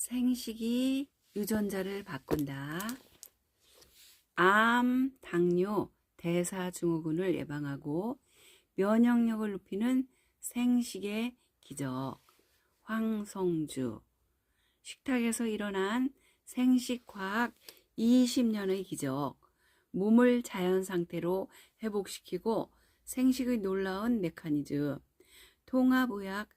생식이 유전자를 바꾼다. 암, 당뇨, 대사증후군을 예방하고 면역력을 높이는 생식의 기적. 황성주. 식탁에서 일어난 생식과학 20년의 기적. 몸을 자연 상태로 회복시키고 생식의 놀라운 메커니즘. 통합의학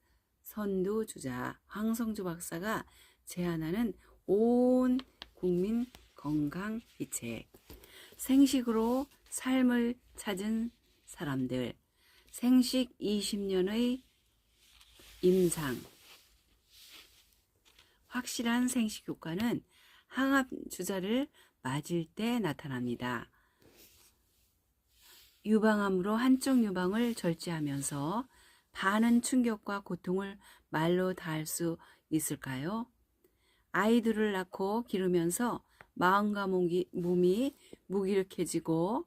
선두주자 황성주 박사가 제안하는 온 국민 건강 비책. 생식으로 삶을 찾은 사람들. 생식 20년의 임상. 확실한 생식 효과는 항암 주사를 맞을 때 나타납니다. 유방암으로 한쪽 유방을 절제하면서 많은 충격과 고통을 말로 다 할 수 있을까요? 아이들을 낳고 기르면서 마음과 몸이 무기력해지고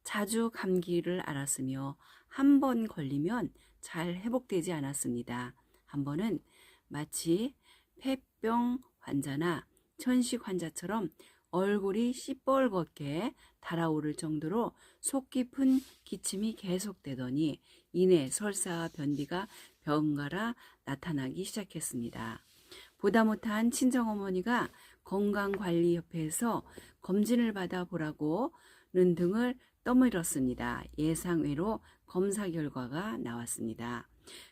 자주 감기를 앓았으며 한 번 걸리면 잘 회복되지 않았습니다. 한 번은 마치 폐병 환자나 천식 환자처럼 얼굴이 시뻘겋게 달아오를 정도로 속 깊은 기침이 계속되더니 이내 설사와 변비가 번갈아 나타나기 시작했습니다. 보다 못한 친정어머니가 건강관리협회에서 검진을 받아보라고는 등을 떠밀었습니다. 예상외로 검사 결과가 나왔습니다.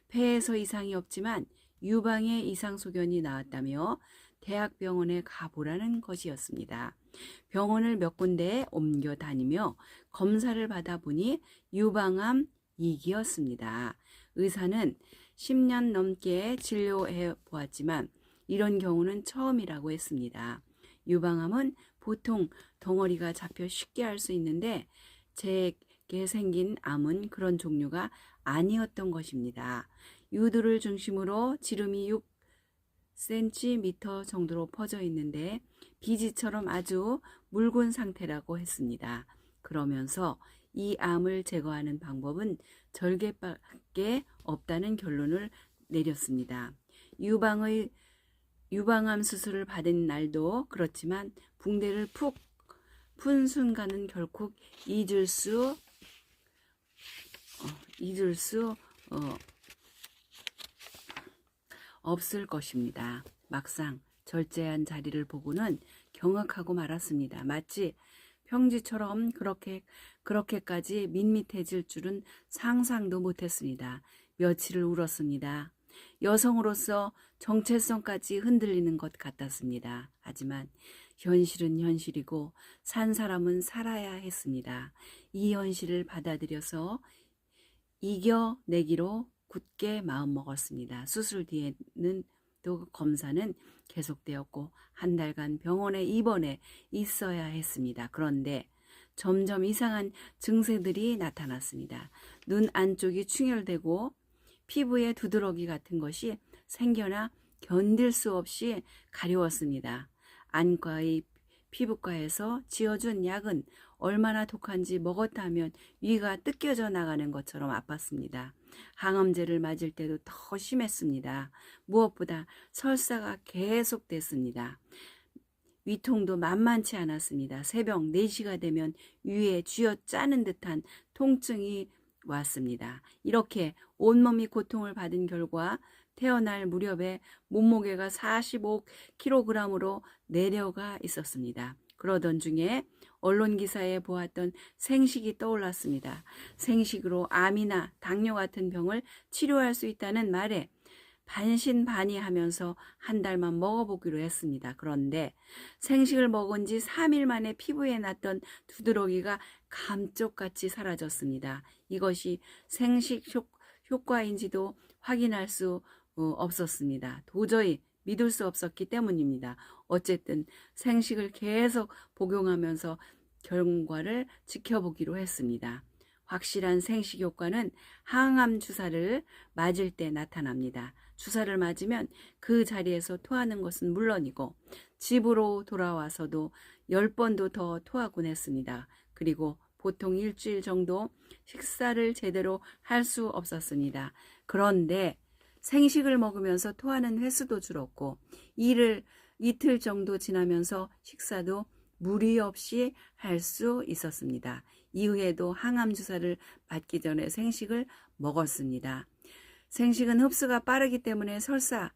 폐에서 이상이 없지만 유방에 이상 소견이 나왔다며 대학병원에 가보라는 것이었습니다. 병원을 몇 군데에 옮겨 다니며 검사를 받아보니 유방암 2기였습니다. 의사는 10년 넘게 진료해 보았지만 이런 경우는 처음이라고 했습니다. 유방암은 보통 덩어리가 잡혀 쉽게 할 수 있는데 제게 생긴 암은 그런 종류가 아니었던 것입니다. 유두를 중심으로 지름이 6cm 정도로 퍼져 있는데 비지처럼 아주 묽은 상태라고 했습니다. 그러면서 이 암을 제거하는 방법은 절개밖에 없다는 결론을 내렸습니다. 유방암 수술을 받은 날도 그렇지만 붕대를 푹 푼 순간은 결코 잊을 수 없을 것입니다. 막상 절제한 자리를 보고는 경악하고 말았습니다. 마치 평지처럼 그렇게까지 밋밋해질 줄은 상상도 못했습니다. 며칠을 울었습니다. 여성으로서 정체성까지 흔들리는 것 같았습니다. 하지만 현실은 현실이고 산 사람은 살아야 했습니다. 이 현실을 받아들여서 이겨내기로 굳게 마음먹었습니다. 수술 뒤에는 또 검사는 계속되었고 한 달간 병원에 입원해 있어야 했습니다. 그런데 점점 이상한 증세들이 나타났습니다. 눈 안쪽이 충혈되고 피부에 두드러기 같은 것이 생겨나 견딜 수 없이 가려웠습니다. 안과의 피부과에서 지어준 약은 얼마나 독한지 먹었다 하면 위가 뜯겨져 나가는 것처럼 아팠습니다. 항암제를 맞을 때도 더 심했습니다. 무엇보다 설사가 계속됐습니다. 위통도 만만치 않았습니다. 새벽 4시가 되면 위에 쥐어짜는 듯한 통증이 왔습니다. 이렇게 온몸이 고통을 받은 결과 태어날 무렵에 몸무게가 45kg으로 내려가 있었습니다. 그러던 중에 언론 기사에 보았던 생식이 떠올랐습니다. 생식으로 암이나 당뇨 같은 병을 치료할 수 있다는 말에 반신반의하면서 한 달만 먹어보기로 했습니다. 그런데 생식을 먹은 지 3일 만에 피부에 났던 두드러기가 감쪽같이 사라졌습니다. 이것이 생식 효과인지도 확인할 수 없었습니다. 도저히 믿을 수 없었기 때문입니다. 어쨌든 생식을 계속 복용하면서 결과를 지켜보기로 했습니다. 확실한 생식 효과는 항암 주사를 맞을 때 나타납니다. 주사를 맞으면 그 자리에서 토하는 것은 물론이고 집으로 돌아와서도 10번도 더 토하곤 했습니다. 그리고 보통 일주일 정도 식사를 제대로 할 수 없었습니다. 그런데 생식을 먹으면서 토하는 횟수도 줄었고 이틀 정도 지나면서 식사도 무리 없이 할 수 있었습니다. 이후에도 항암 주사를 맞기 전에 생식을 먹었습니다. 생식은 흡수가 빠르기 때문에 설사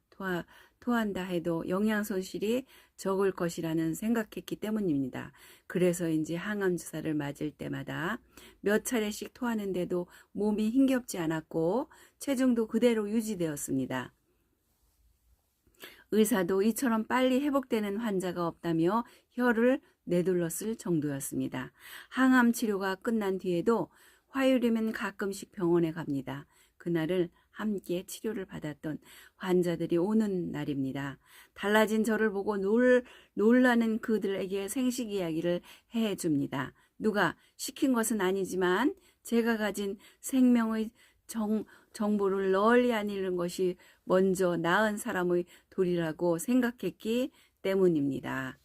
토한다 해도 영양 손실이 적을 것이라는 생각했기 때문입니다. 그래서인지 항암 주사를 맞을 때마다 몇 차례씩 토하는데도 몸이 힘겹지 않았고 체중도 그대로 유지되었습니다. 의사도 이처럼 빨리 회복되는 환자가 없다며 혀를 내둘렀을 정도였습니다. 항암 치료가 끝난 뒤에도 화요일이면 가끔씩 병원에 갑니다. 그날을 함께 치료를 받았던 환자들이 오는 날입니다. 달라진 저를 보고 놀라는 그들에게 생식 이야기를 해줍니다. 누가 시킨 것은 아니지만 제가 가진 생명의 정보를 널리 알리는 것이 먼저 나은 사람의 도리라고 생각했기 때문입니다.